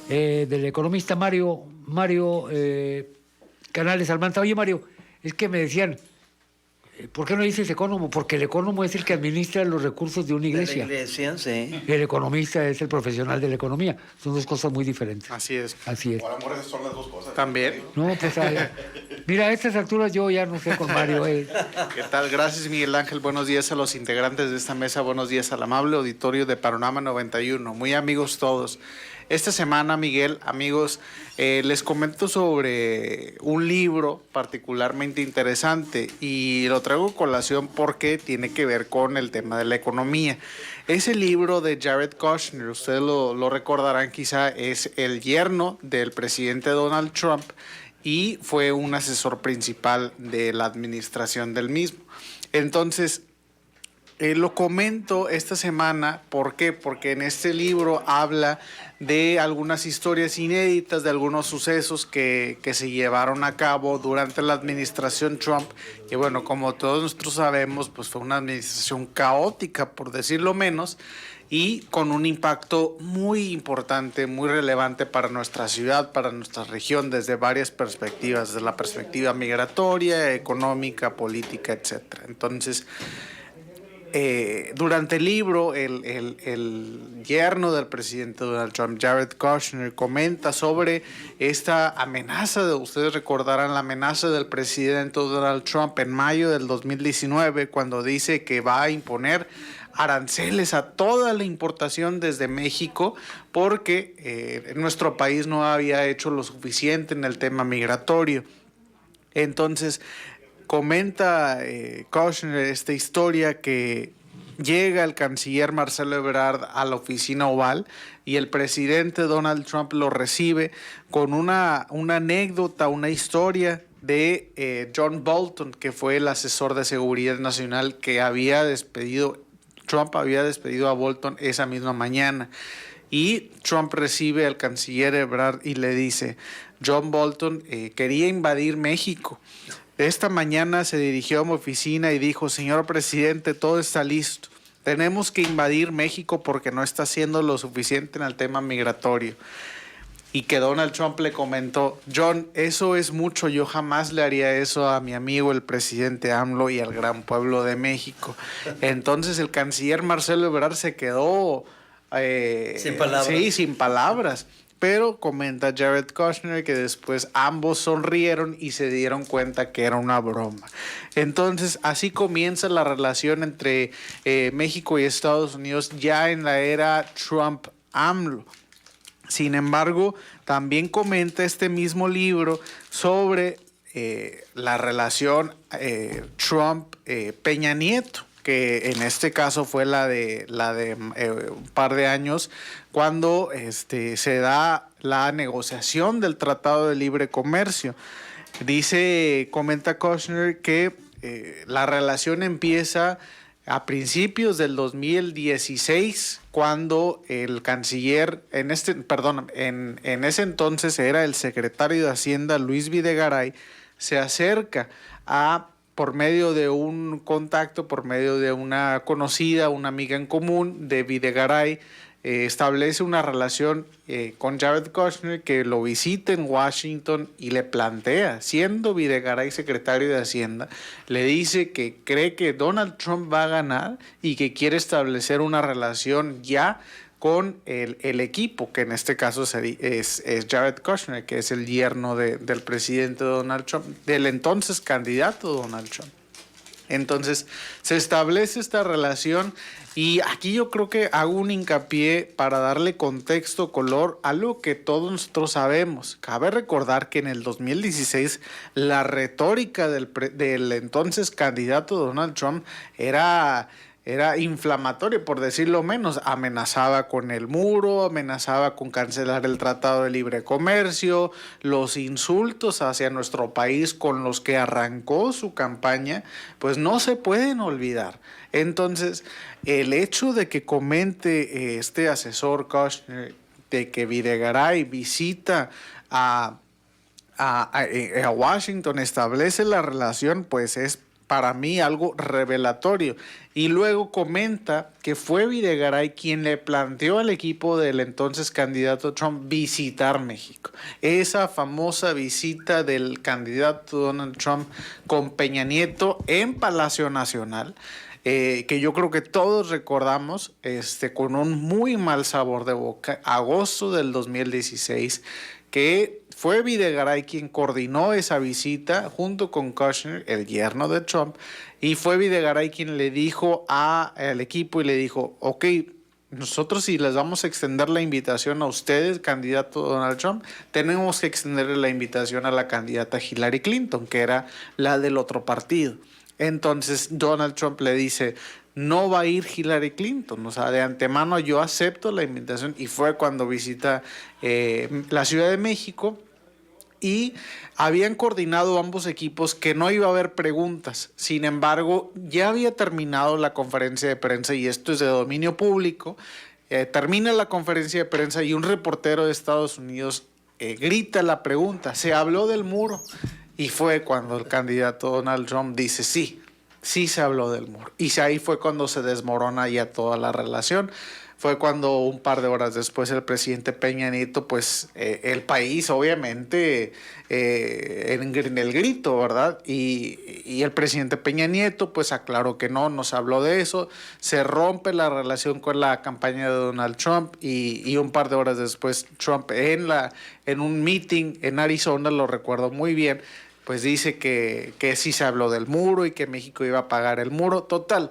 Del economista Mario Canales Almanza. Oye, Mario, es que me decían, ¿por qué no dices ecónomo? Porque el ecónomo es el que administra los recursos de una iglesia. De la iglesia, sí. El economista es el profesional de la economía. Son dos cosas muy diferentes. Así es. Así es. Por amor, esas son las dos cosas. También. No, pues, mira, a estas alturas yo ya no sé con Mario. ¿Qué tal? Gracias, Miguel Ángel. Buenos días a los integrantes de esta mesa. Buenos días al amable auditorio de Panorama 91. Muy amigos todos. Esta semana, Miguel, amigos, les comento sobre un libro particularmente interesante y lo traigo a colación porque tiene que ver con el tema de la economía. Ese libro de Jared Kushner, ustedes lo recordarán quizá, es el yerno del presidente Donald Trump y fue un asesor principal de la administración del mismo. Entonces, lo comento esta semana, ¿por qué? Porque en este libro habla de algunas historias inéditas, de algunos sucesos que se llevaron a cabo durante la administración Trump. Y bueno, como todos nosotros sabemos, pues fue una administración caótica, por decirlo menos, y con un impacto muy importante, muy relevante para nuestra ciudad, para nuestra región, desde varias perspectivas, desde la perspectiva migratoria, económica, política, etcétera. Entonces, durante el libro, el yerno del presidente Donald Trump, Jared Kushner, comenta sobre esta amenaza, ustedes recordarán la amenaza del presidente Donald Trump en mayo del 2019, cuando dice que va a imponer aranceles a toda la importación desde México porque nuestro país no había hecho lo suficiente en el tema migratorio. Entonces, comenta Kushner esta historia que llega el canciller Marcelo Ebrard a la oficina oval y el presidente Donald Trump lo recibe con una anécdota, una historia de John Bolton, que fue el asesor de seguridad nacional que Trump había despedido a Bolton esa misma mañana. Y Trump recibe al canciller Ebrard y le dice: John Bolton quería invadir México. Esta mañana se dirigió a mi oficina y dijo: señor presidente, todo está listo. Tenemos que invadir México porque no está haciendo lo suficiente en el tema migratorio. Y que Donald Trump le comentó: John, eso es mucho, yo jamás le haría eso a mi amigo el presidente AMLO y al gran pueblo de México. Entonces el canciller Marcelo Ebrard se quedó sin palabras. Sí, sin palabras. Pero comenta Jared Kushner que después ambos sonrieron y se dieron cuenta que era una broma. Entonces, así comienza la relación entre México y Estados Unidos ya en la era Trump-AMLO. Sin embargo, también comenta este mismo libro sobre la relación Trump-Peña Nieto, que en este caso fue la de un par de años, cuando se da la negociación del Tratado de Libre Comercio. Comenta Kushner que la relación empieza a principios del 2016, cuando el canciller, en ese entonces era el secretario de Hacienda, Luis Videgaray, se acerca por medio de un contacto, por medio de una conocida, una amiga en común de Videgaray, establece una relación con Jared Kushner, que lo visita en Washington y le plantea, siendo Videgaray secretario de Hacienda, le dice que cree que Donald Trump va a ganar y que quiere establecer una relación ya con el equipo, que en este caso es Jared Kushner, que es el yerno del presidente Donald Trump, del entonces candidato Donald Trump. Entonces se establece esta relación y aquí yo creo que hago un hincapié para darle contexto, color a lo que todos nosotros sabemos. Cabe recordar que en el 2016 la retórica del entonces candidato Donald Trump era inflamatorio, por decirlo menos. Amenazaba con el muro, amenazaba con cancelar el Tratado de Libre Comercio, los insultos hacia nuestro país con los que arrancó su campaña, pues no se pueden olvidar. Entonces, el hecho de que comente este asesor Kushner de que Videgaray visita a Washington, establece la relación, pues es para mí algo revelatorio. Y luego comenta que fue Videgaray quien le planteó al equipo del entonces candidato Trump visitar México. Esa famosa visita del candidato Donald Trump con Peña Nieto en Palacio Nacional, que yo creo que todos recordamos, con un muy mal sabor de boca, agosto del 2016, que fue Videgaray quien coordinó esa visita junto con Kushner, el yerno de Trump, y fue Videgaray quien le dijo al equipo y le dijo, ok, nosotros si les vamos a extender la invitación a ustedes, candidato Donald Trump, tenemos que extenderle la invitación a la candidata Hillary Clinton, que era la del otro partido. Entonces Donald Trump le dice, no va a ir Hillary Clinton, o sea, de antemano yo acepto la invitación, y fue cuando visita la Ciudad de México. Y habían coordinado ambos equipos que no iba a haber preguntas. Sin embargo, ya había terminado la conferencia de prensa, y esto es de dominio público. Termina la conferencia de prensa y un reportero de Estados Unidos grita la pregunta, ¿se habló del muro? Y fue cuando el candidato Donald Trump dice, sí se habló del muro. Y ahí fue cuando se desmorona ya toda la relación. Fue cuando un par de horas después el presidente Peña Nieto, pues el país obviamente en el grito, ¿verdad? Y el presidente Peña Nieto pues aclaró que no se habló de eso, se rompe la relación con la campaña de Donald Trump, y un par de horas después Trump en un meeting en Arizona, lo recuerdo muy bien, pues dice que sí se habló del muro y que México iba a pagar el muro. Total.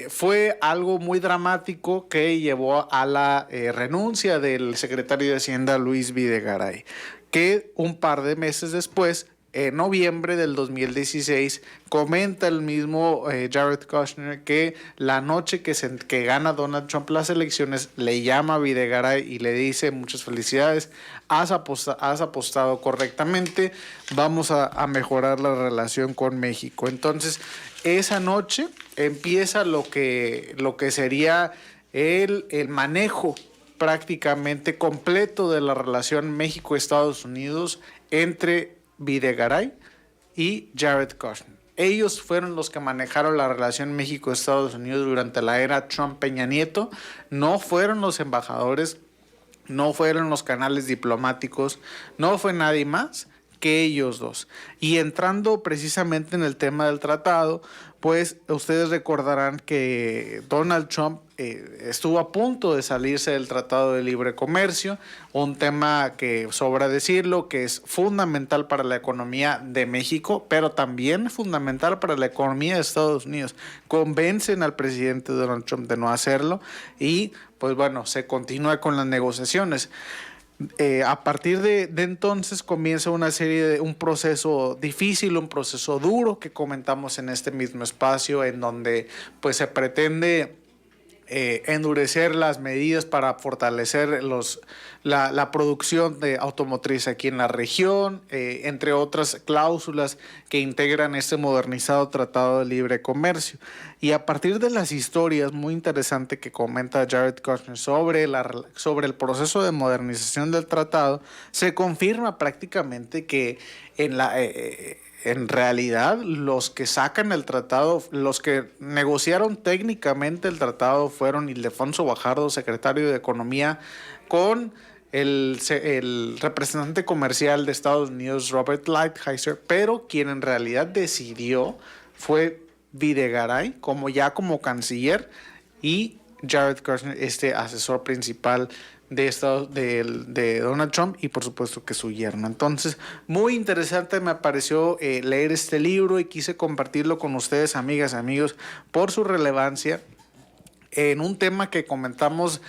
Fue algo muy dramático que llevó a la renuncia del secretario de Hacienda Luis Videgaray, que un par de meses después, en noviembre del 2016, comenta el mismo Jared Kushner que la noche que gana Donald Trump las elecciones, le llama a Videgaray y le dice, muchas felicidades, has apostado correctamente, vamos a mejorar la relación con México. Entonces, esa noche empieza lo que sería el manejo prácticamente completo de la relación México-Estados Unidos entre Videgaray y Jared Kushner. Ellos fueron los que manejaron la relación México-Estados Unidos durante la era Trump-Peña Nieto. No fueron los embajadores, no fueron los canales diplomáticos, no fue nadie más que ellos dos. Y entrando precisamente en el tema del tratado, pues ustedes recordarán que Donald Trump estuvo a punto de salirse del Tratado de Libre Comercio, un tema que sobra decirlo, que es fundamental para la economía de México, pero también fundamental para la economía de Estados Unidos. Convencen al presidente Donald Trump de no hacerlo y pues bueno, se continúa con las negociaciones. A partir de entonces comienza un proceso difícil, un proceso duro que comentamos en este mismo espacio, en donde pues se pretende endurecer las medidas para fortalecer la producción de automotriz aquí en la región, entre otras cláusulas que integran este modernizado Tratado de Libre Comercio. Y a partir de las historias muy interesantes que comenta Jared Kushner sobre el proceso de modernización del tratado, se confirma prácticamente que en realidad los que sacan el tratado, los que negociaron técnicamente el tratado fueron Ildefonso Guajardo, secretario de Economía, con el representante comercial de Estados Unidos, Robert Lighthizer, pero quien en realidad decidió fue Videgaray como canciller, y Jared Kushner, asesor principal de Donald Trump, y por supuesto que su yerno. Entonces, muy interesante me pareció leer este libro y quise compartirlo con ustedes, amigas, amigos, por su relevancia en un tema que comentamos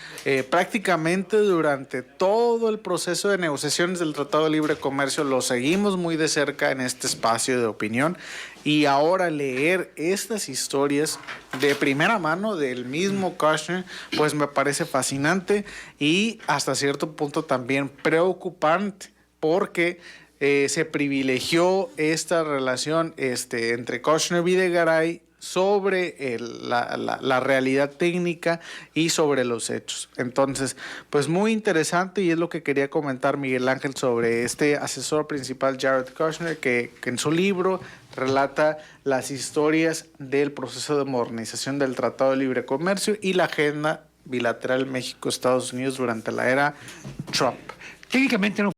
prácticamente durante todo el proceso de negociaciones del Tratado de Libre Comercio. Lo seguimos muy de cerca en este espacio de opinión, y ahora leer estas historias de primera mano del mismo Kushner pues me parece fascinante y hasta cierto punto también preocupante, porque se privilegió esta relación entre Kushner y Videgaray sobre la realidad técnica y sobre los hechos. Entonces, pues muy interesante, y es lo que quería comentar Miguel Ángel sobre este asesor principal Jared Kushner, que en su libro relata las historias del proceso de modernización del Tratado de Libre Comercio y la agenda bilateral México-Estados Unidos durante la era Trump. Técnicamente no